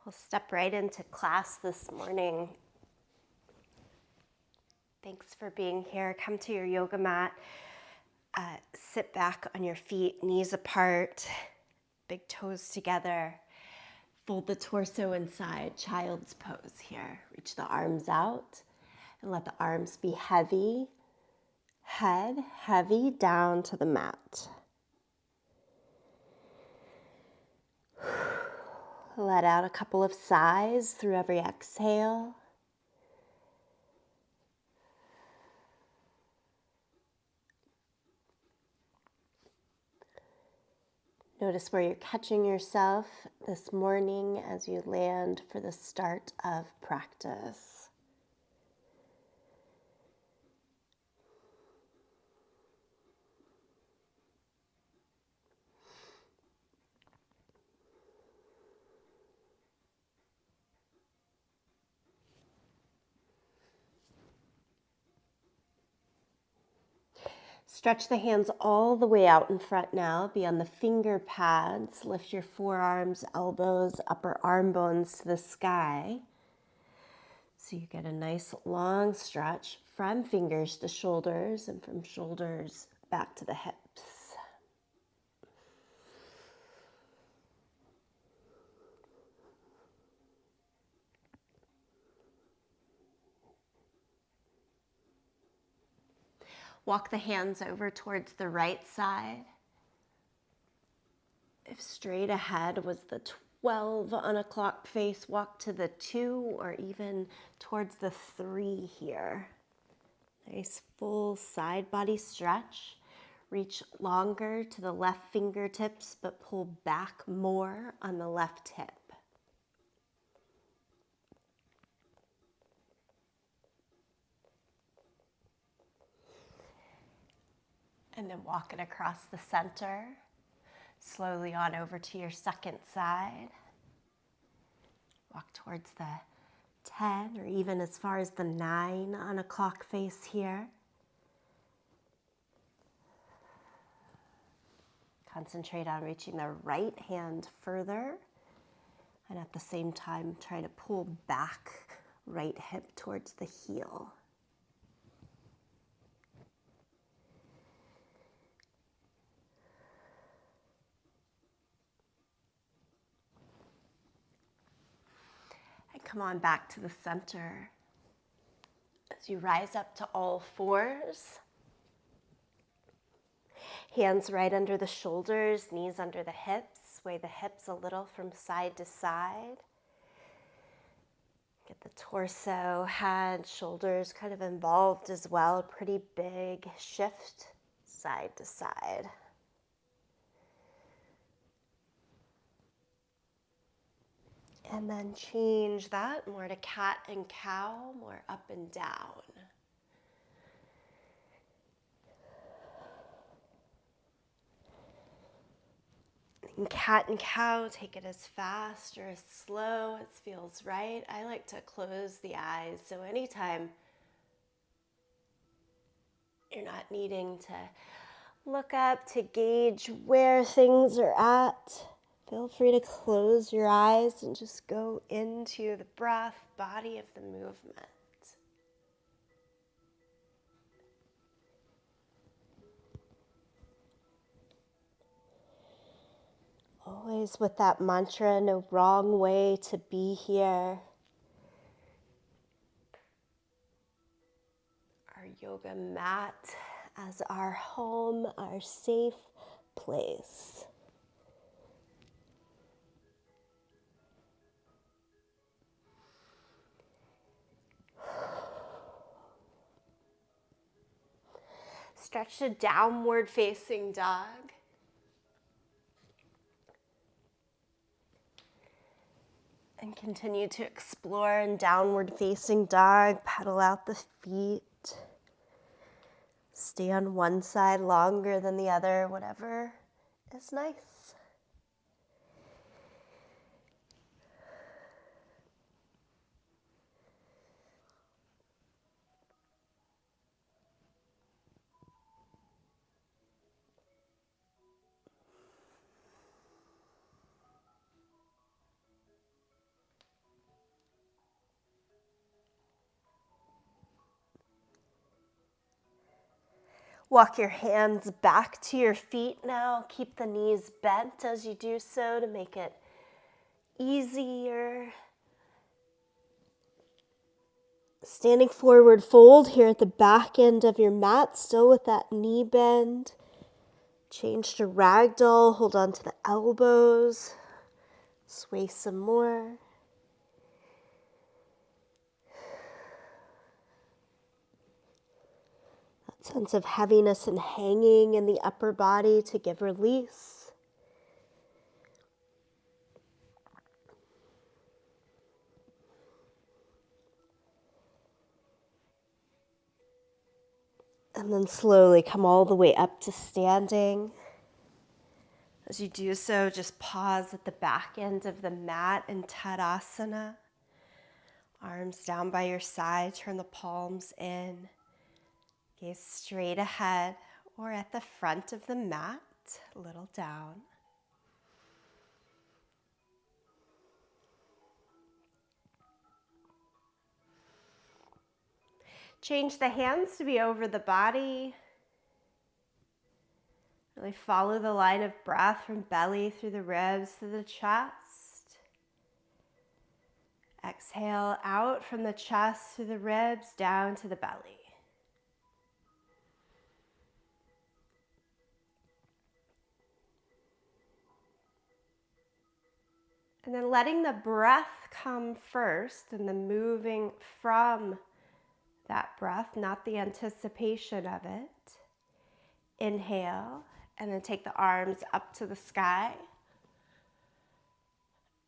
We'll step right into class this morning. Thanks for being here. Come to your yoga mat. Sit back on your feet, knees apart, big toes together. Fold the torso inside, child's pose here. Reach the arms out and let the arms be heavy. Head heavy down to the mat. Let out a couple of sighs through every exhale. Notice where you're catching yourself this morning as you land for the start of practice. Stretch the hands all the way out in front now. Be on the finger pads. Lift your forearms, elbows, upper arm bones to the sky. So you get a nice long stretch from fingers to shoulders and from shoulders back to the hips. Walk the hands over towards the right side. If straight ahead was the 12 on a clock face, walk to the 2 or even towards the 3 here. Nice full side body stretch. Reach longer to the left fingertips, but pull back more on the left hip. And then walk it across the center. Slowly on over to your second side. Walk towards the 10 or even as far as the 9 on a clock face here. Concentrate on reaching the right hand further and at the same time try to pull back right hip towards the heel. And come on back to the center as you rise up to all fours. Hands right under the shoulders, knees under the hips. Sway the hips a little from side to side. Get the torso, head, shoulders kind of involved as well. Pretty big shift side to side. And then change that more to cat and cow, more up and down. In cat and cow, take it as fast or as slow as feels right. I like to close the eyes, so anytime you're not needing to look up to gauge where things are at, feel free to close your eyes and just go into the breath, body of the movement. Always with that mantra, no wrong way to be here. Our yoga mat as our home, our safe place. Stretch to downward facing dog. And continue to explore in downward facing dog. Pedal out the feet. Stay on one side longer than the other, whatever is nice. Walk your hands back to your feet now. Keep the knees bent as you do so to make it easier. Standing forward fold here at the back end of your mat, still with that knee bend. Change to ragdoll, hold on to the elbows. Sway some more. That sense of heaviness and hanging in the upper body to give release. And then slowly come all the way up to standing. As you do so, just pause at the back end of the mat in Tadasana. Arms down by your side, turn the palms in. Gaze straight ahead or at the front of the mat, a little down. Change the hands to be over the body. Really follow the line of breath from belly through the ribs to the chest. Exhale out from the chest to the ribs, down to the belly. And then letting the breath come first and then moving from that breath, not the anticipation of it. Inhale, and then take the arms up to the sky.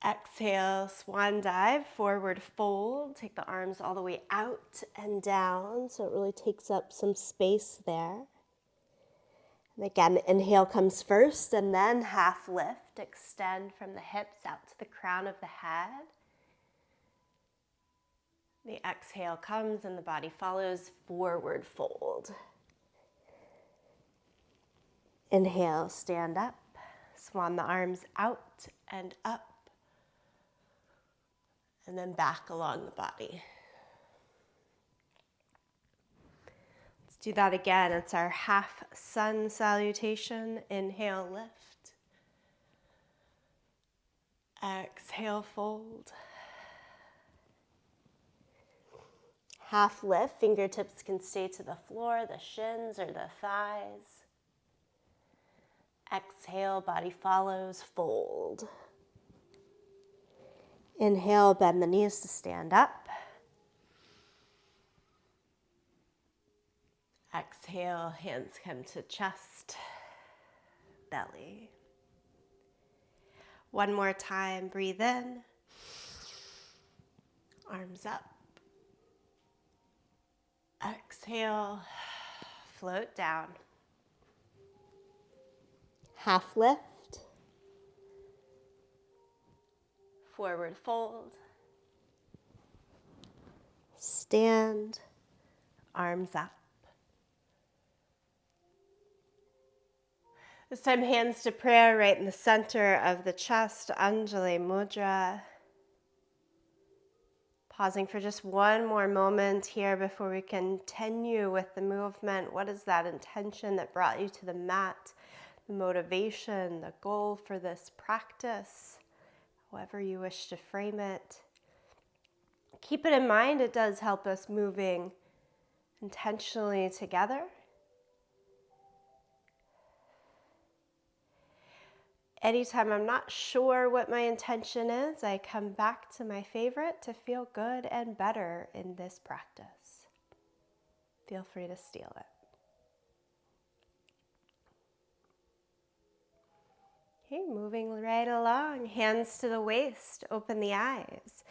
Exhale, swan dive, forward fold. Take the arms all the way out and down, so it really takes up some space there. And again, inhale comes first, and then half lift. Extend from the hips out to the crown of the head. The exhale comes and the body follows, forward fold. Inhale, stand up, swan the arms out and up, and then back along the body. Let's do that again. It's our half sun salutation. Inhale, lift. Exhale, fold. Half lift, fingertips can stay to the floor, the shins or the thighs. Exhale, body follows, fold. Inhale, bend the knees to stand up. Exhale, hands come to chest, belly. One more time, breathe in. Arms up. Exhale, float down. Half lift. Forward fold. Stand. Arms up. This time, hands to prayer right in the center of the chest, Anjali Mudra. Pausing for just one more moment here before we continue with the movement. What is that intention that brought you to the mat? The motivation, the goal for this practice, however you wish to frame it. Keep it in mind, it does help us moving intentionally together. Anytime I'm not sure what my intention is, I come back to my favorite to feel good and better in this practice. Feel free to steal it. Okay, moving right along, hands to the waist, open the eyes.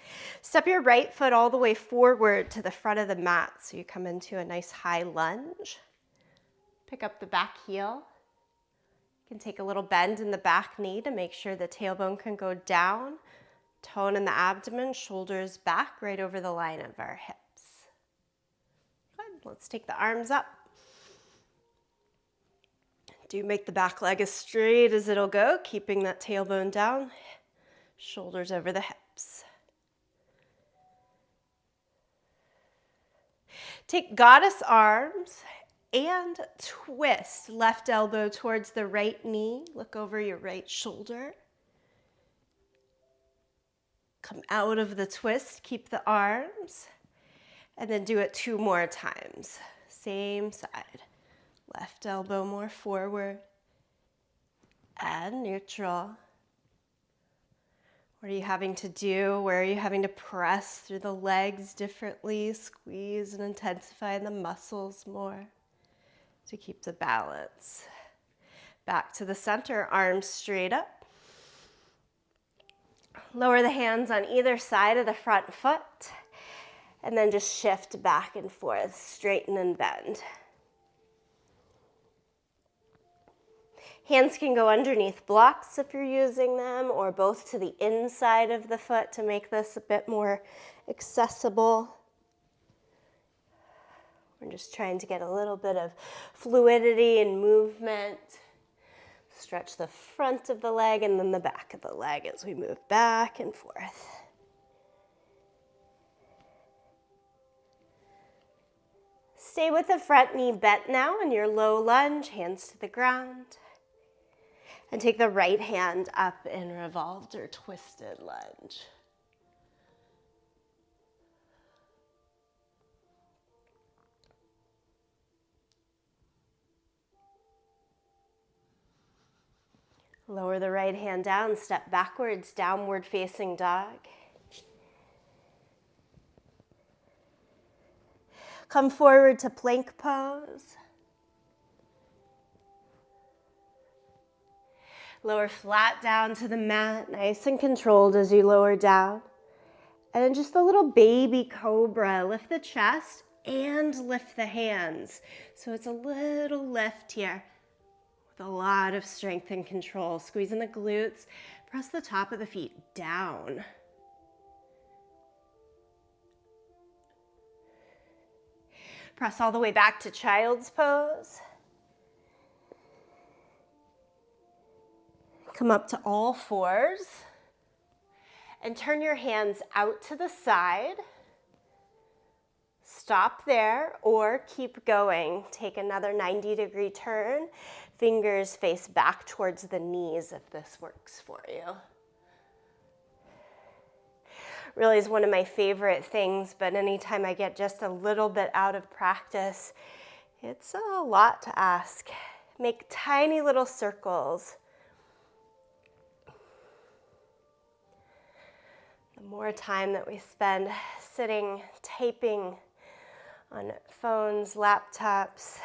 Step your right foot all the way forward to the front of the mat so you come into a nice high lunge. Pick up the back heel. You can take a little bend in the back knee to make sure the tailbone can go down. Tone in the abdomen, shoulders back right over the line of our hips. Good, let's take the arms up. Do make the back leg as straight as it'll go, keeping that tailbone down, shoulders over the hips. Take goddess arms and twist. Left elbow towards the right knee. Look over your right shoulder. Come out of the twist, keep the arms, and then do it 2 more times. Same side. Left elbow more forward and neutral. What are you having to do? Where are you having to press through the legs differently? Squeeze and intensify the muscles more to keep the balance. Back to the center, arms straight up. Lower the hands on either side of the front foot, and then just shift back and forth, straighten and bend. Hands can go underneath blocks if you're using them, or both to the inside of the foot to make this a bit more accessible. We're just trying to get a little bit of fluidity and movement. Stretch the front of the leg and then the back of the leg as we move back and forth. Stay with the front knee bent now in your low lunge, hands to the ground. And take the right hand up in revolved or twisted lunge. Lower the right hand down, step backwards, downward facing dog. Come forward to plank pose. Lower flat down to the mat, nice and controlled as you lower down. And then just a little baby cobra. Lift the chest and lift the hands. So it's a little lift here with a lot of strength and control. Squeeze in the glutes. Press the top of the feet down. Press all the way back to child's pose. Come up to all fours and turn your hands out to the side. Stop there or keep going. Take another 90-degree turn. Fingers face back towards the knees if this works for you. Really is one of my favorite things, but anytime I get just a little bit out of practice, it's a lot to ask. Make tiny little circles. The more time that we spend sitting, typing on phones, laptops,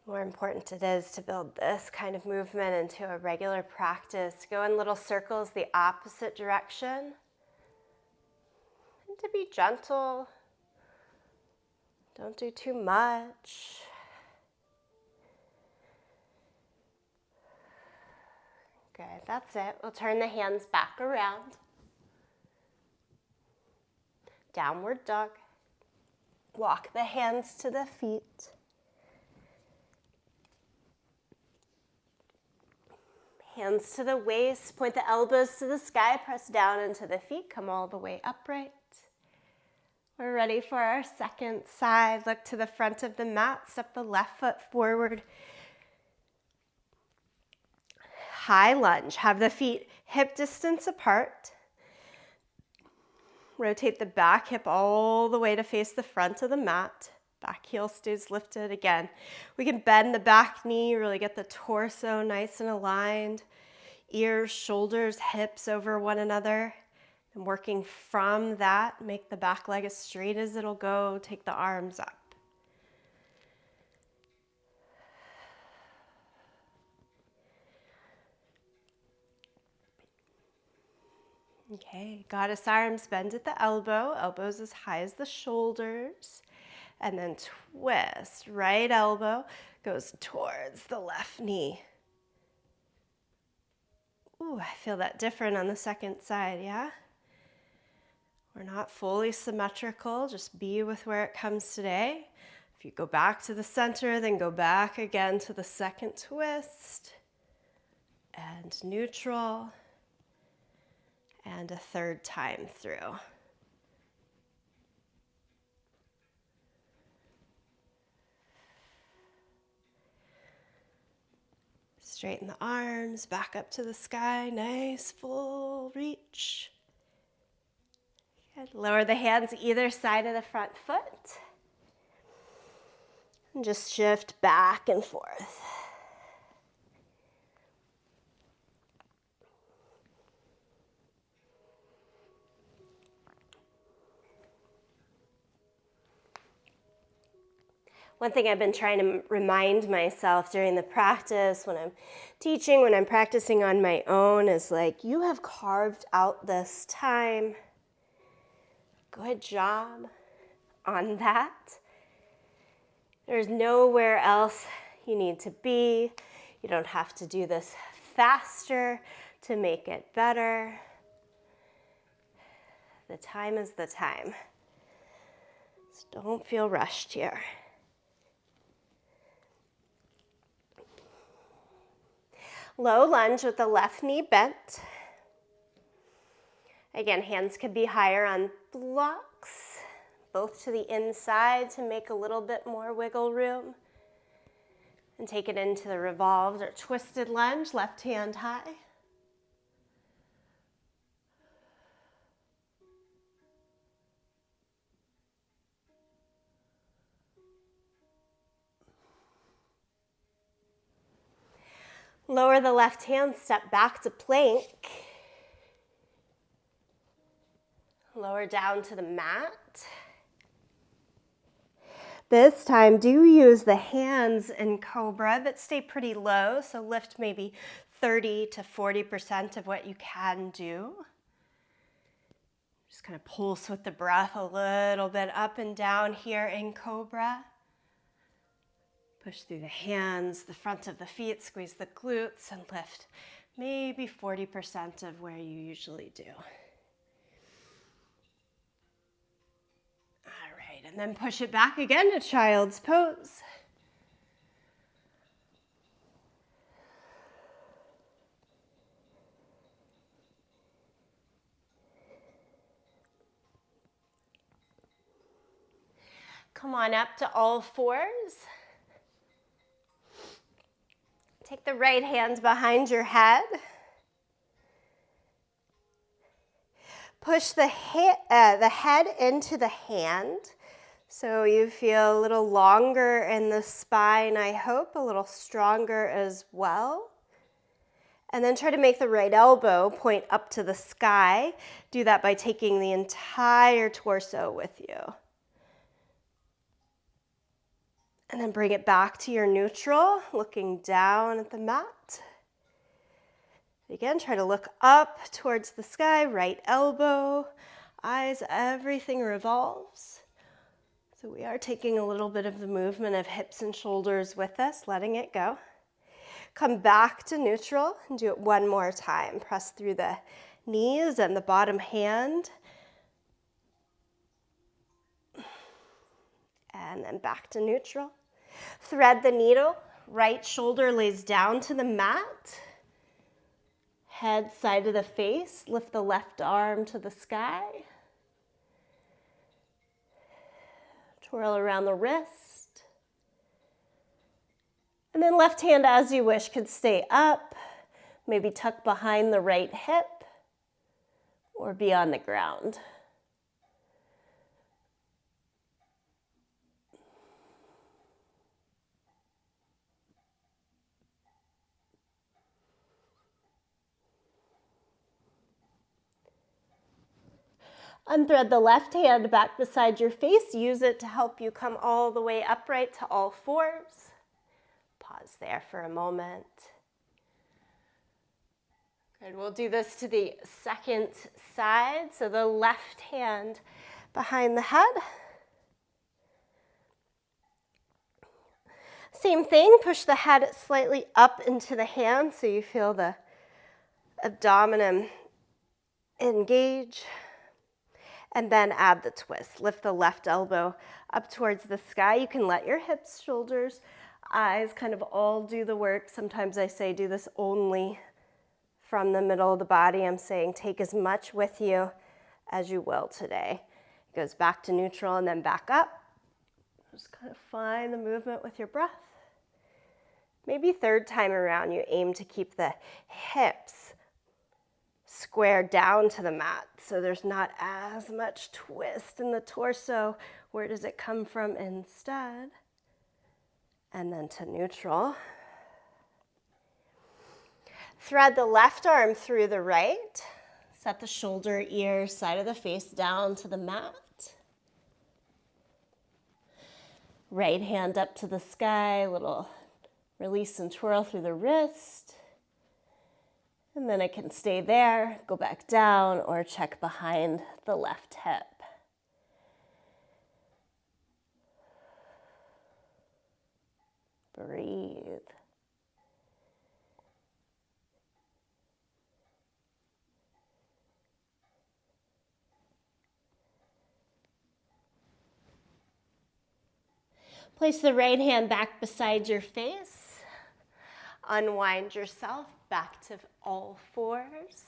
the more important it is to build this kind of movement into a regular practice. Go in little circles the opposite direction. And to be gentle. Don't do too much. Good, that's it. We'll turn the hands back around. Downward dog. Walk the hands to the feet. Hands to the waist, point the elbows to the sky, press down into the feet, come all the way upright. We're ready for our second side. Look to the front of the mat, step the left foot forward. High lunge, have the feet hip distance apart. Rotate the back hip all the way to face the front of the mat. Back heel stays lifted again. We can bend the back knee, really get the torso nice and aligned. Ears, shoulders, hips over one another. And working from that, make the back leg as straight as it'll go. Take the arms up. Okay, goddess arms bend at the elbow, elbows as high as the shoulders, and then twist. Right elbow goes towards the left knee. Ooh, I feel that different on the second side, yeah? We're not fully symmetrical, just be with where it comes today. If you go back to the center, then go back again to the second twist, and neutral. And a third time through. Straighten the arms, back up to the sky, nice full reach. Good. Lower the hands either side of the front foot. And just shift back and forth. One thing I've been trying to remind myself during the practice, when I'm teaching, when I'm practicing on my own, is like, you have carved out this time. Good job on that. There's nowhere else you need to be. You don't have to do this faster to make it better. The time is the time. So don't feel rushed here. Low lunge with the left knee bent. Again, hands could be higher on blocks, both to the inside to make a little bit more wiggle room. And take it into the revolved or twisted lunge, left hand high. Lower the left hand, step back to plank. Lower down to the mat. This time, do use the hands in Cobra, but stay pretty low. So lift maybe 30 to 40% of what you can do. Just kind of pulse with the breath a little bit up and down here in Cobra. Push through the hands, the front of the feet, squeeze the glutes, and lift maybe 40% of where you usually do. All right, and then push it back again to child's pose. Come on up to all fours. Take the right hand behind your head. Push the head into the hand so you feel a little longer in the spine, I hope, a little stronger as well. And then try to make the right elbow point up to the sky. Do that by taking the entire torso with you. And then bring it back to your neutral, looking down at the mat. Again, try to look up towards the sky, right elbow, eyes, everything revolves. So we are taking a little bit of the movement of hips and shoulders with us, letting it go. Come back to neutral and do it one more time. Press through the knees and the bottom hand. And then back to neutral. Thread the needle, right shoulder lays down to the mat. Head side of the face, lift the left arm to the sky. Twirl around the wrist. And then left hand, as you wish, could stay up, maybe tuck behind the right hip or be on the ground. Unthread the left hand back beside your face. Use it to help you come all the way upright to all fours. Pause there for a moment. Good, we'll do this to the second side. So the left hand behind the head. Same thing, push the head slightly up into the hand so you feel the abdomen engage. And then add the twist. Lift the left elbow up towards the sky. You can let your hips, shoulders, eyes kind of all do the work. Sometimes I say do this only from the middle of the body. I'm saying take as much with you as you will today. It goes back to neutral and then back up. Just kind of find the movement with your breath. Maybe third time around, you aim to keep the hips square down to the mat so there's not as much twist in the torso. Where does it come from instead? And then to neutral. Thread the left arm through the right. Set the shoulder, ear, side of the face down to the mat. Right hand up to the sky, little release and twirl through the wrist. And then it can stay there, go back down, or check behind the left hip. Breathe. Place the right hand back beside your face. Unwind yourself back to all fours.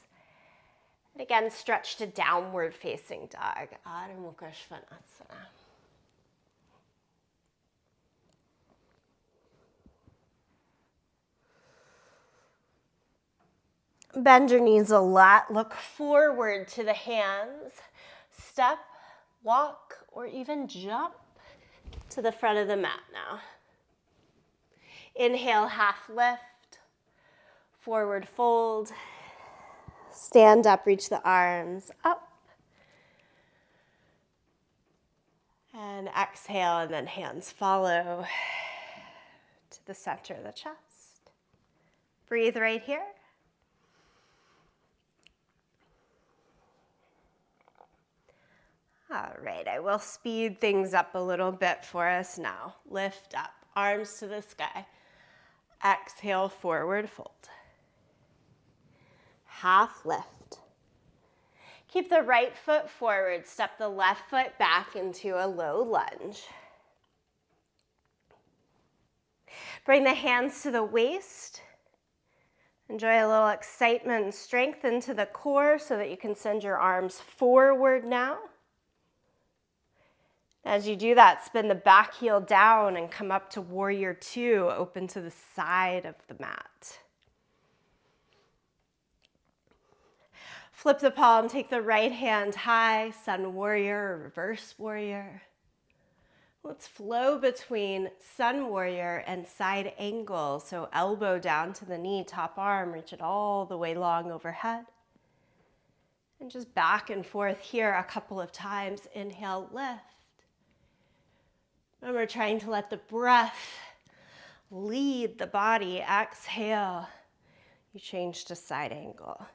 And again, stretch to downward facing dog, Adho Mukha Svanasana. Bend your knees a lot. Look forward to the hands. Step, walk, or even jump to the front of the mat now. Inhale, half lift, forward fold. Stand up, reach the arms up. And exhale, and then hands follow to the center of the chest. Breathe right here. All right, I will speed things up a little bit for us now. Lift up, arms to the sky. Exhale, forward fold. Half lift. Keep the right foot forward, step the left foot back into a low lunge. Bring the hands to the waist. Enjoy a little excitement and strength into the core so that you can send your arms forward now. As you do that, spin the back heel down and come up to warrior two, open to the side of the mat. Flip the palm, take the right hand high, sun warrior or reverse warrior. Let's flow between sun warrior and side angle. So elbow down to the knee, top arm, reach it all the way long overhead. And just back and forth here a couple of times. Inhale, lift. Remember, trying to let the breath lead the body. Exhale, you change to side angle.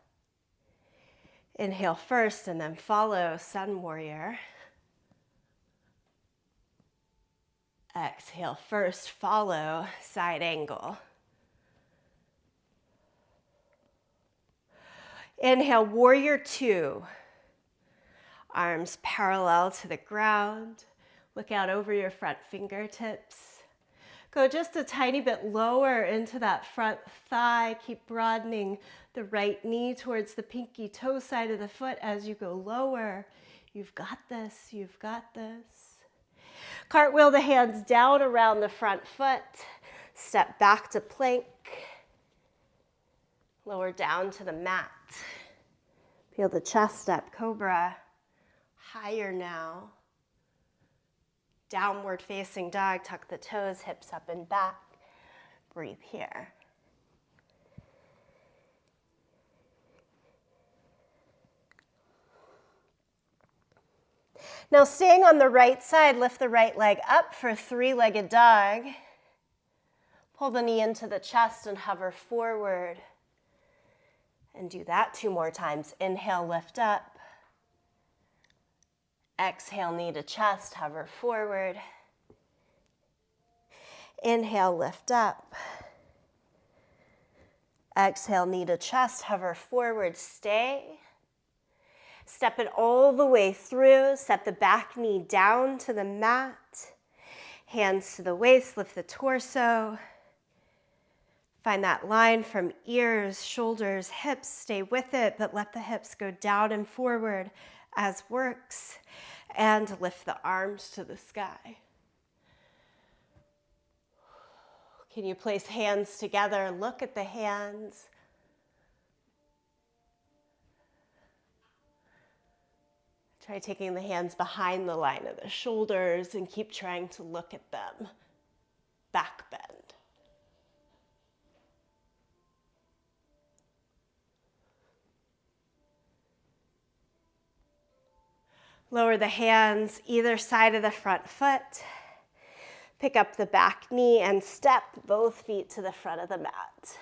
Inhale first and then follow sun warrior. Exhale first, follow side angle. Inhale, warrior two. Arms parallel to the ground. Look out over your front fingertips. Go just a tiny bit lower into that front thigh. Keep broadening the right knee towards the pinky toe side of the foot as you go lower. You've got this, you've got this. Cartwheel the hands down around the front foot. Step back to plank. Lower down to the mat. Feel the chest up, cobra. Higher now. Downward facing dog, tuck the toes, hips up and back. Breathe here. Now staying on the right side, lift the right leg up for three-legged dog. Pull the knee into the chest and hover forward. And do that 2 more times. Inhale, lift up. Exhale, knee to chest, hover forward. Inhale, lift up. Exhale, knee to chest, hover forward, stay. Step it all the way through. Set the back knee down to the mat. Hands to the waist, lift the torso. Find that line from ears, shoulders, hips. Stay with it, but let the hips go down and forward as works. And lift the arms to the sky. Can you place hands together? Look at the hands. Try taking the hands behind the line of the shoulders and keep trying to look at them. Back bend. Lower the hands either side of the front foot. Pick up the back knee and step both feet to the front of the mat.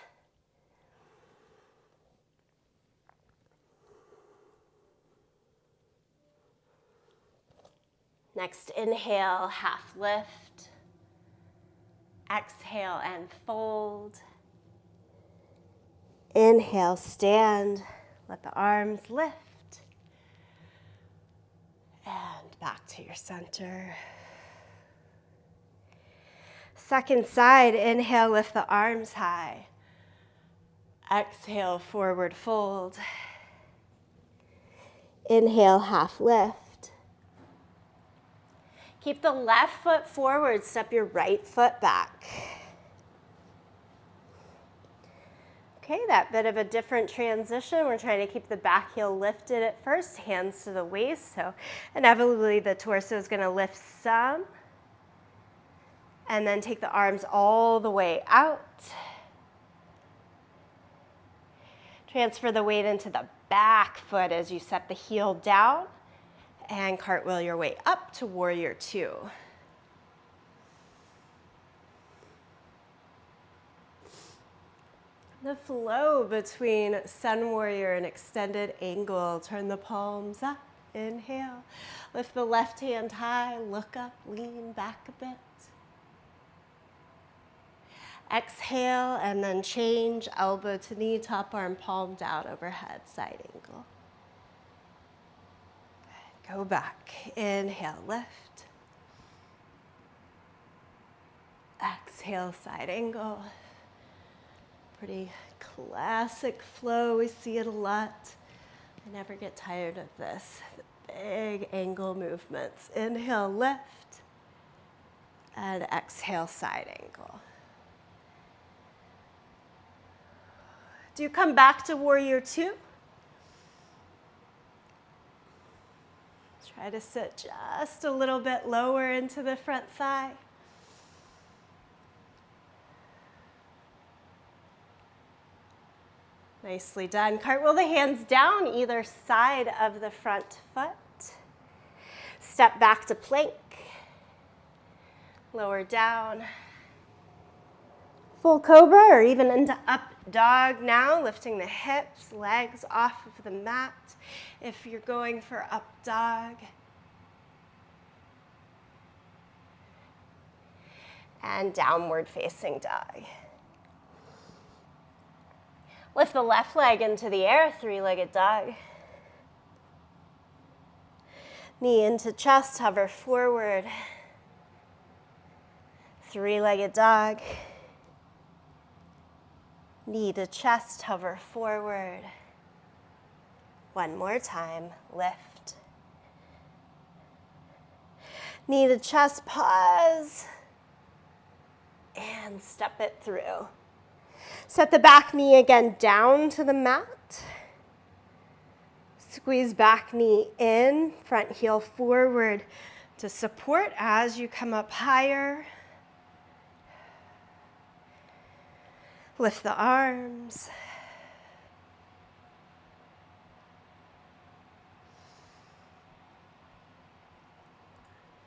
Next, inhale, half lift. Exhale and fold. Inhale, stand. Let the arms lift. And back to your center. Second side, inhale, lift the arms high. Exhale, forward fold. Inhale, half lift. Keep the left foot forward, step your right foot back. Okay, that bit of a different transition. We're trying to keep the back heel lifted at first, hands to the waist. So inevitably the torso is going to lift some. And then take the arms all the way out. Transfer the weight into the back foot as you set the heel down. And cartwheel your way up to warrior two. The flow between sun warrior and extended angle. Turn the palms up. Inhale. Lift the left hand high. Look up. Lean back a bit. Exhale and then change elbow to knee, top arm palm down overhead, side angle. Go back. Inhale, lift. Exhale, side angle. Pretty classic flow. We see it a lot. I never get tired of this. The big angle movements. Inhale, lift. And exhale, side angle. Do you come back to warrior two? Try to sit just a little bit lower into the front thigh. Nicely done. Cartwheel the hands down either side of the front foot. Step back to plank. Lower down. Full cobra or even into up dog now, lifting the hips, legs off of the mat. If you're going for up dog. And downward facing dog. Lift the left leg into the air, three-legged dog. Knee into chest, hover forward. Three-legged dog. Knee to chest, hover forward. One more time, lift. Knee to chest, pause. And step it through. Set the back knee again down to the mat. Squeeze back knee in, front heel forward to support as you come up higher. Lift the arms.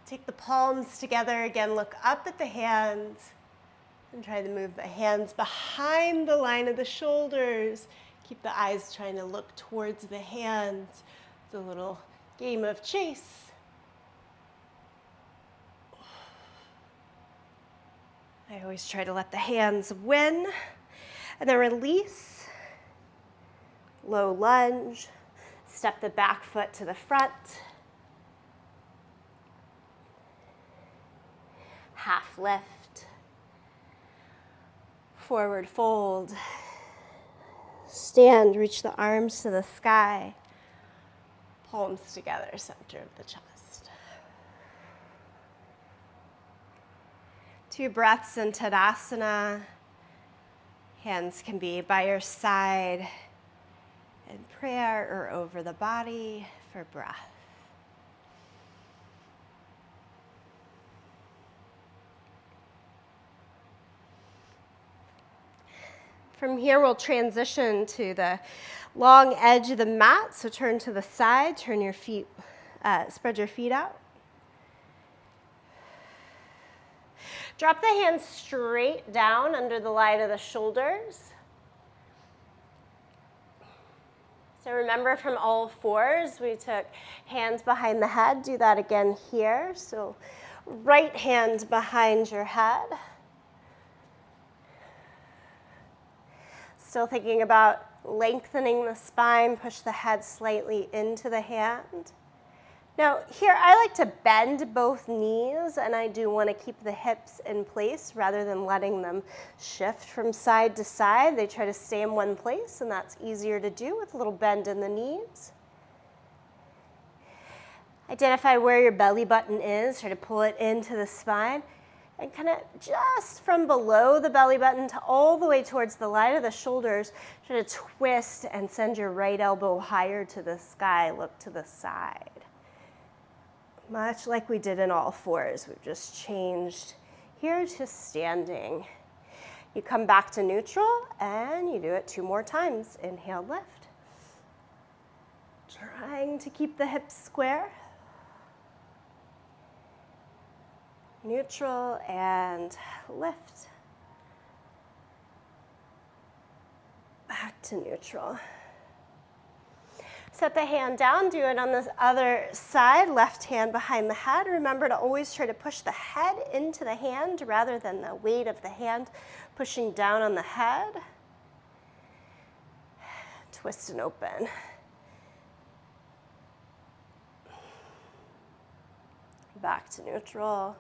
Take the palms together again, look up at the hands, and try to move the hands behind the line of the shoulders. Keep the eyes trying to look towards the hands. It's a little game of chase. I always try to let the hands win. And then release. Low lunge. Step the back foot to the front. Half lift. Forward fold. Stand, reach the arms to the sky. Palms together, center of the chest. 2 breaths in Tadasana. Hands can be by your side in prayer or over the body for breath. From here, we'll transition to the long edge of the mat. So turn to the side, turn your feet, spread your feet out. Drop the hands straight down under the line of the shoulders. So remember from all fours, we took hands behind the head. Do that again here. So right hand behind your head. Still thinking about lengthening the spine, push the head slightly into the hand. Now here I like to bend both knees, and I do want to keep the hips in place rather than letting them shift from side to side. They try to stay in one place, and that's easier to do with a little bend in the knees. Identify where your belly button is, try to pull it into the spine. And kind of just from below the belly button to all the way towards the line of the shoulders, try to twist and send your right elbow higher to the sky, look to the side. Much like we did in all fours, we've just changed here to standing. You come back to neutral and you do it 2 more times. Inhale, lift. Trying to keep the hips square. Neutral and lift. Back to neutral. Set the hand down, do it on this other side, left hand behind the head. Remember to always try to push the head into the hand rather than the weight of the hand pushing down on the head. Twist and open. Back to neutral.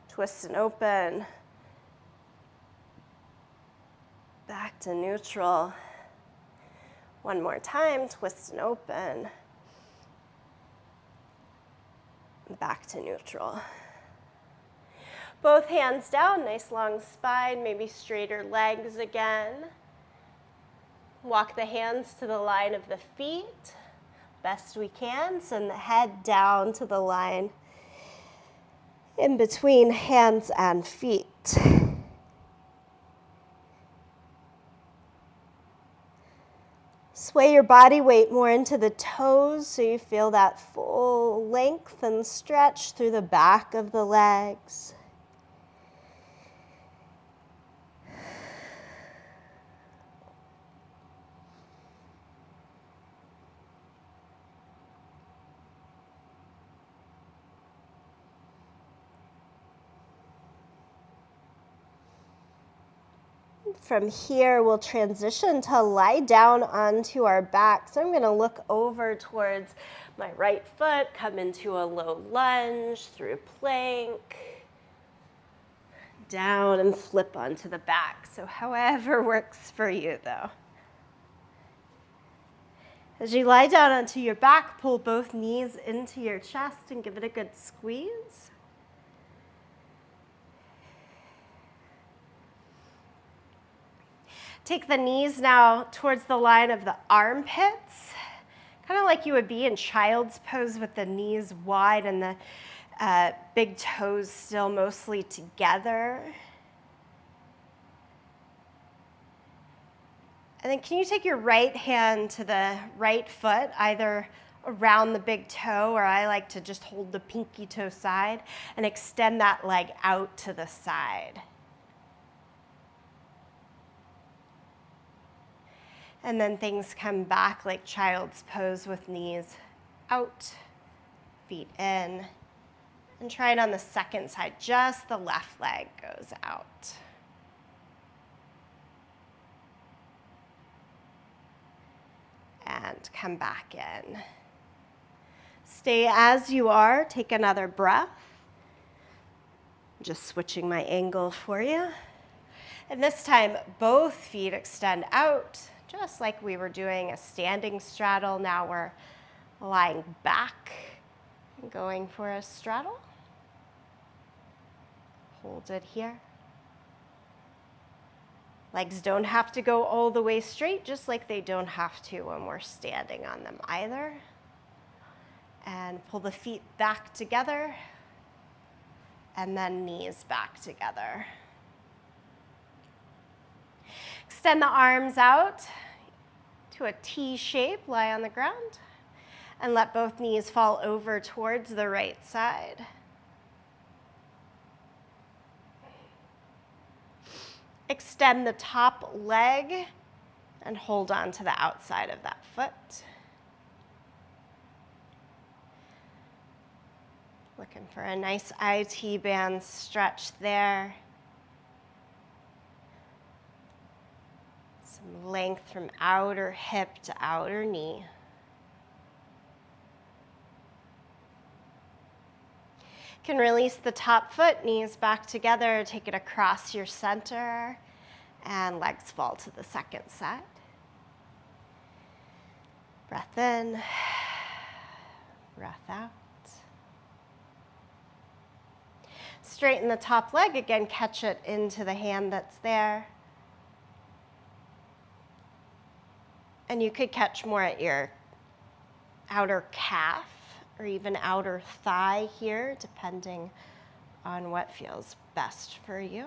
Twist and open. Back to neutral. One more time, twist and open. Back to neutral. Both hands down, nice long spine, maybe straighter legs again. Walk the hands to the line of the feet, best we can. Send the head down to the line in between hands and feet. Sway your body weight more into the toes so you feel that full length and stretch through the back of the legs. From here, we'll transition to lie down onto our back. So I'm going to look over towards my right foot, come into a low lunge through plank, down and flip onto the back. So however works for you, though. As you lie down onto your back, pull both knees into your chest and give it a good squeeze. Take the knees now towards the line of the armpits, kind of like you would be in child's pose with the knees wide and the big toes still mostly together. And then can you take your right hand to the right foot, either around the big toe, or I like to just hold the pinky toe side and extend that leg out to the side. And then things come back like child's pose with knees out, feet in. And try it on the second side, just the left leg goes out. And come back in. Stay as you are, take another breath. Just switching my angle for you. And this time, both feet extend out. Just like we were doing a standing straddle, now we're lying back and going for a straddle. Hold it here. Legs don't have to go all the way straight, just like they don't have to when we're standing on them either. And pull the feet back together, and then knees back together. Extend the arms out to a T shape, lie on the ground, and let both knees fall over towards the right side. Extend the top leg and hold on to the outside of that foot. Looking for a nice IT band stretch there. Some length from outer hip to outer knee. You can release the top foot, knees back together, take it across your center, and legs fall to the second side. Breath in, breath out. Straighten the top leg, again, catch it into the hand that's there. And you could catch more at your outer calf or even outer thigh here, depending on what feels best for you.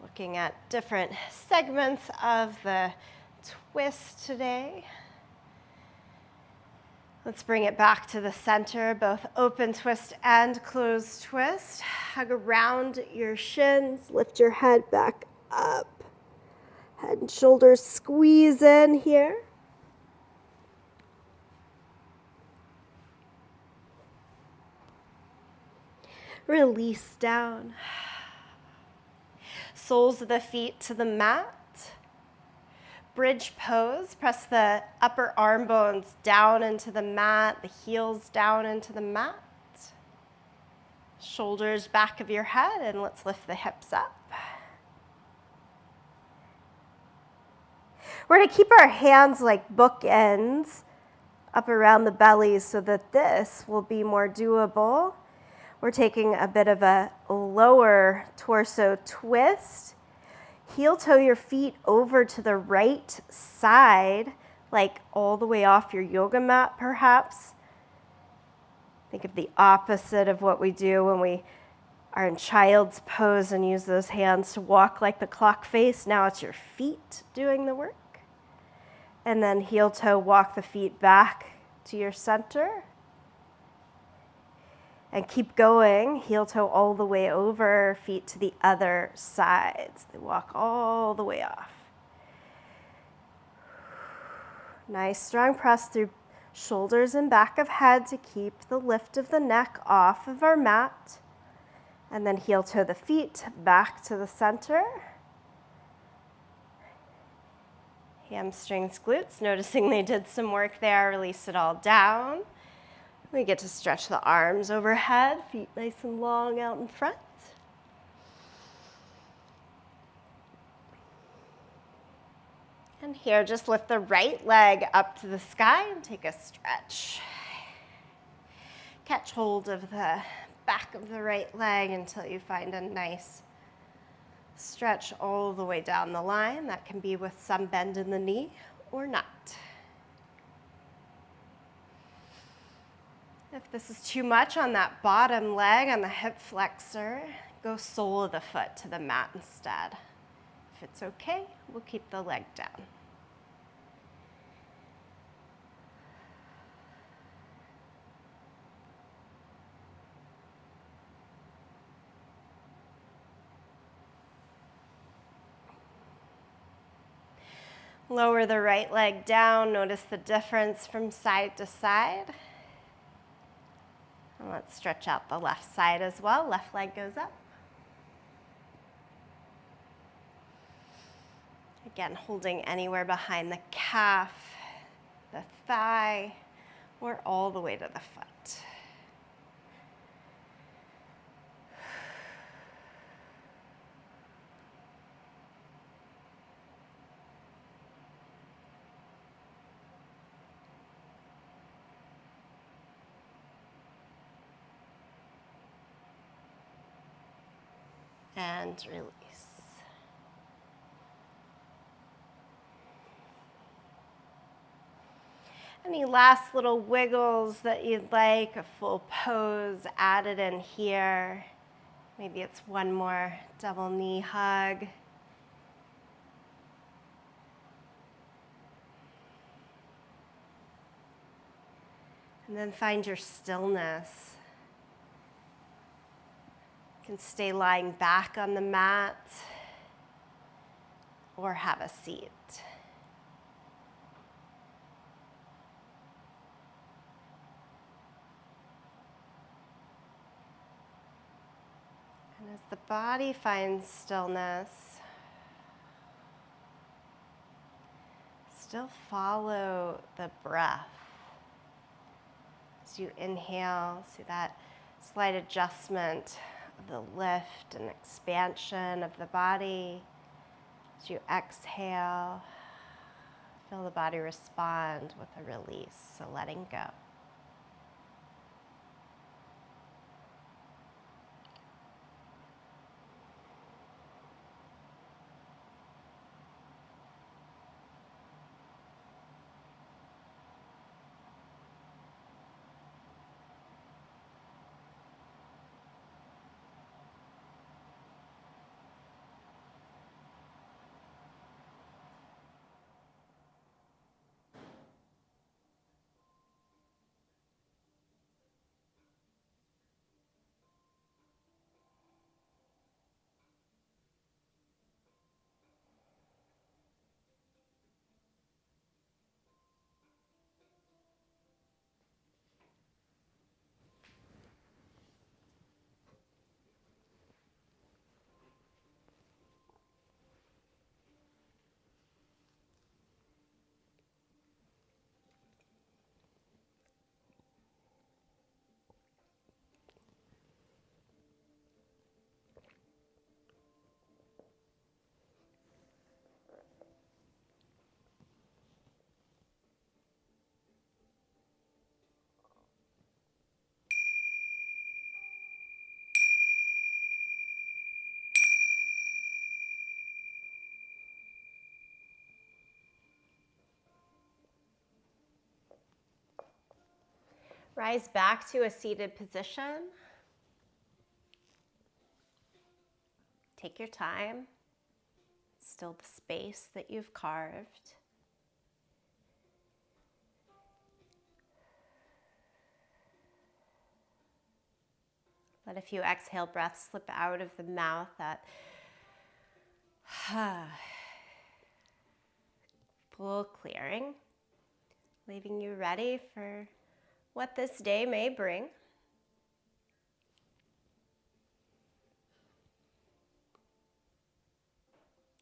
Looking at different segments of the twist today. Let's bring it back to the center, both open twist and closed twist. Hug around your shins, lift your head back up. Head and shoulders squeeze in here. Release down. Soles of the feet to the mat. Bridge pose, press the upper arm bones down into the mat, the heels down into the mat. Shoulders back of your head, and let's lift the hips up. We're going to keep our hands like bookends up around the belly so that this will be more doable. We're taking a bit of a lower torso twist. Heel toe your feet over to the right side, like all the way off your yoga mat perhaps. Think of the opposite of what we do when we are in child's pose and use those hands to walk like the clock face. Now it's your feet doing the work. And then heel toe, walk the feet back to your center. And keep going, heel toe all the way over, feet to the other sides. They walk all the way off. Nice strong press through shoulders and back of head to keep the lift of the neck off of our mat. And then heel toe the feet back to the center. Hamstrings, glutes, noticing they did some work there, release it all down. We get to stretch the arms overhead, feet nice and long out in front. And here, just lift the right leg up to the sky and take a stretch. Catch hold of the back of the right leg until you find a nice stretch all the way down the line. That can be with some bend in the knee or not. If this is too much on that bottom leg, on the hip flexor, go sole of the foot to the mat instead. If it's okay, we'll keep the leg down. Lower the right leg down. Notice the difference from side to side. And let's stretch out the left side as well. Left leg goes up. Again, holding anywhere behind the calf, the thigh, or all the way to the foot. and release. Any last little wiggles that you'd like, a full pose added in here. Maybe it's one more double knee hug. And then find your stillness. You can stay lying back on the mat or have a seat. And as the body finds stillness, still follow the breath. As you inhale, see that slight adjustment of the lift and expansion of the body. As you exhale, feel the body respond with a release, so letting go. Rise back to a seated position. Take your time. Still the space that you've carved. Let a few exhale breaths slip out of the mouth, that full clearing, leaving you ready for what this day may bring.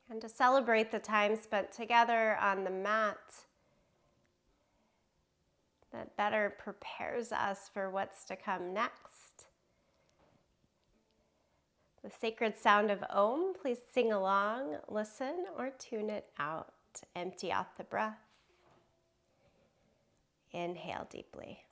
And to celebrate the time spent together on the mat that better prepares us for what's to come next. The sacred sound of Om, please sing along, listen, or tune it out. Empty out the breath. Inhale deeply.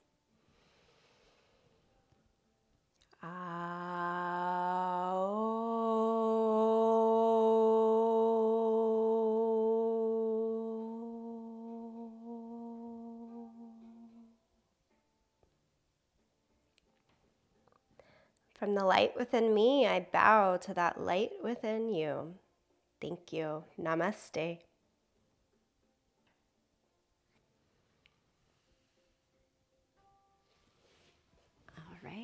From the light within me, I bow to that light within you. Thank you. Namaste.